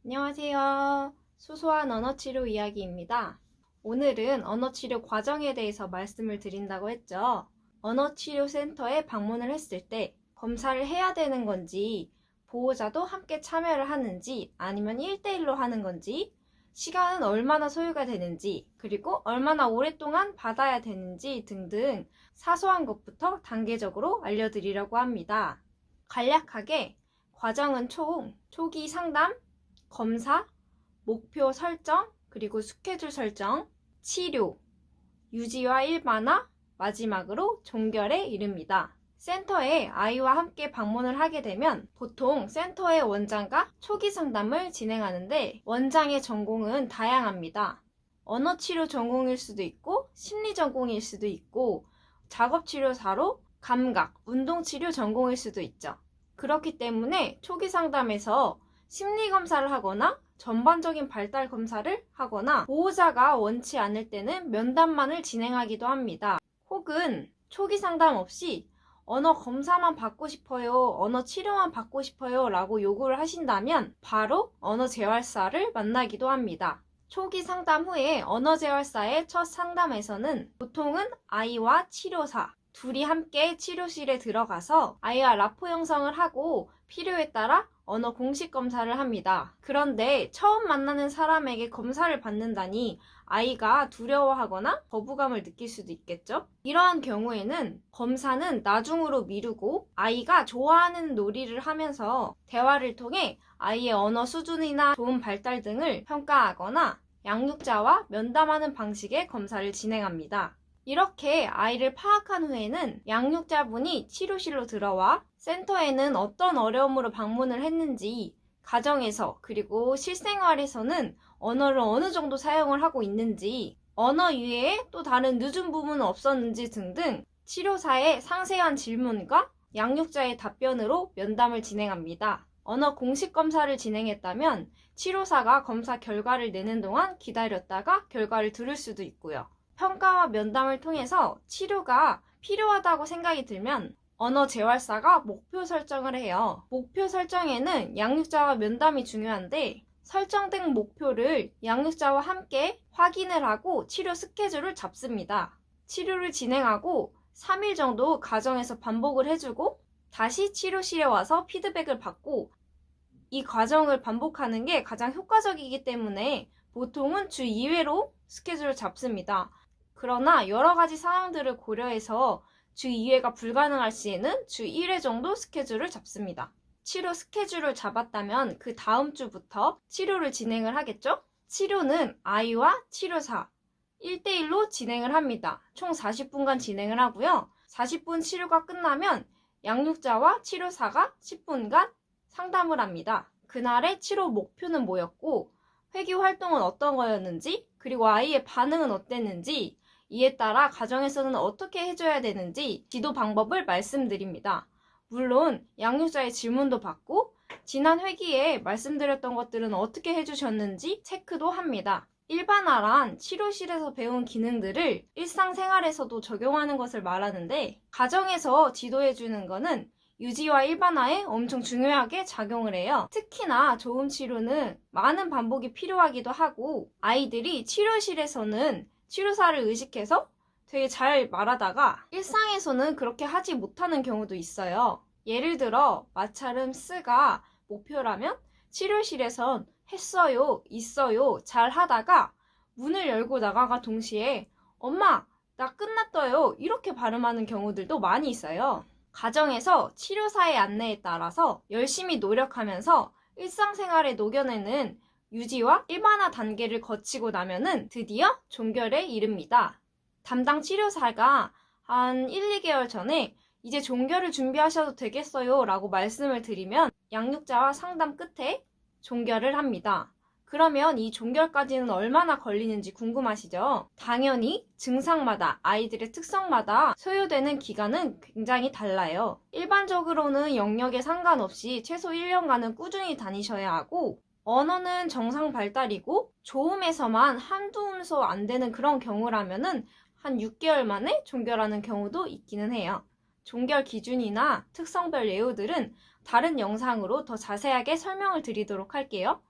안녕하세요. 소소한 언어치료 이야기입니다. 오늘은 언어치료 과정에 대해서 말씀을 드린다고 했죠. 언어치료센터에 방문을 했을 때 검사를 해야 되는 건지, 보호자도 함께 참여를 하는지, 아니면 1대1로 하는 건지, 시간은 얼마나 소요가 되는지, 그리고 얼마나 오랫동안 받아야 되는지 등등 사소한 것부터 단계적으로 알려드리려고 합니다. 간략하게 과정은 총 초기 상담, 검사, 목표 설정, 그리고 스케줄 설정, 치료, 유지와 일반화, 마지막으로 종결에 이릅니다. 센터에 아이와 함께 방문을 하게 되면 보통 센터의 원장과 초기 상담을 진행하는데 원장의 전공은 다양합니다. 언어치료 전공일 수도 있고 심리 전공일 수도 있고 작업치료사로 감각, 운동치료 전공일 수도 있죠. 그렇기 때문에 초기 상담에서 심리검사를 하거나 전반적인 발달 검사를 하거나 보호자가 원치 않을 때는 면담만을 진행하기도 합니다. 혹은 초기 상담 없이 언어 검사만 받고 싶어요, 언어 치료만 받고 싶어요 라고 요구를 하신다면 바로 언어 재활사를 만나기도 합니다. 초기 상담 후에 언어 재활사의 첫 상담에서는 보통은 아이와 치료사 둘이 함께 치료실에 들어가서 아이와 라포 형성을 하고 필요에 따라 언어 공식 검사를 합니다. 그런데 처음 만나는 사람에게 검사를 받는다니 아이가 두려워하거나 거부감을 느낄 수도 있겠죠? 이러한 경우에는 검사는 나중으로 미루고 아이가 좋아하는 놀이를 하면서 대화를 통해 아이의 언어 수준이나 좋은 발달 등을 평가하거나 양육자와 면담하는 방식의 검사를 진행합니다. 이렇게 아이를 파악한 후에는 양육자분이 치료실로 들어와 센터에는 어떤 어려움으로 방문을 했는지, 가정에서 그리고 실생활에서는 언어를 어느 정도 사용을 하고 있는지, 언어 이외에 또 다른 늦은 부분은 없었는지 등등 치료사의 상세한 질문과 양육자의 답변으로 면담을 진행합니다. 언어 공식 검사를 진행했다면 치료사가 검사 결과를 내는 동안 기다렸다가 결과를 들을 수도 있고요. 평가와 면담을 통해서 치료가 필요하다고 생각이 들면 언어 재활사가 목표 설정을 해요. 목표 설정에는 양육자와 면담이 중요한데 설정된 목표를 양육자와 함께 확인을 하고 치료 스케줄을 잡습니다. 치료를 진행하고 3일 정도 가정에서 반복을 해주고 다시 치료실에 와서 피드백을 받고 이 과정을 반복하는 게 가장 효과적이기 때문에 보통은 주 2회로 스케줄을 잡습니다. 그러나 여러 가지 상황들을 고려해서 주 2회가 불가능할 시에는 주 1회 정도 스케줄을 잡습니다. 치료 스케줄을 잡았다면 그 다음 주부터 치료를 진행을 하겠죠? 치료는 아이와 치료사 1대1로 진행을 합니다. 총 40분간 진행을 하고요. 40분 치료가 끝나면 양육자와 치료사가 10분간 상담을 합니다. 그날의 치료 목표는 뭐였고 회귀 활동은 어떤 거였는지 그리고 아이의 반응은 어땠는지 이에 따라 가정에서는 어떻게 해줘야 되는지 지도 방법을 말씀드립니다. 물론 양육자의 질문도 받고 지난 회기에 말씀드렸던 것들은 어떻게 해주셨는지 체크도 합니다. 일반화란 치료실에서 배운 기능들을 일상생활에서도 적용하는 것을 말하는데 가정에서 지도해주는 거는 유지와 일반화에 엄청 중요하게 작용을 해요. 특히나 좋은 치료는 많은 반복이 필요하기도 하고 아이들이 치료실에서는 치료사를 의식해서 되게 잘 말하다가 일상에서는 그렇게 하지 못하는 경우도 있어요. 예를 들어 마찰음 쓰가 목표라면 치료실에선 했어요, 있어요, 잘 하다가 문을 열고 나가가 동시에 엄마, 나 끝났어요 이렇게 발음하는 경우들도 많이 있어요. 가정에서 치료사의 안내에 따라서 열심히 노력하면서 일상생활에 녹여내는 유지와 일반화 단계를 거치고 나면은 드디어 종결에 이릅니다. 담당 치료사가 한 1, 2개월 전에 이제 종결을 준비하셔도 되겠어요 라고 말씀을 드리면 양육자와 상담 끝에 종결을 합니다. 그러면 이 종결까지는 얼마나 걸리는지 궁금하시죠? 당연히 증상마다 아이들의 특성마다 소요되는 기간은 굉장히 달라요. 일반적으로는 영역에 상관없이 최소 1년간은 꾸준히 다니셔야 하고 언어는 정상 발달이고 조음에서만 한두 음소 안 되는 그런 경우라면은 한 6개월 만에 종결하는 경우도 있기는 해요. 종결 기준이나 특성별 예우들은 다른 영상으로 더 자세하게 설명을 드리도록 할게요.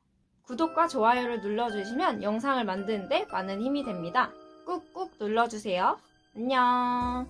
구독과 좋아요를 눌러주시면 영상을 만드는데 많은 힘이 됩니다. 꾹꾹 눌러주세요. 안녕.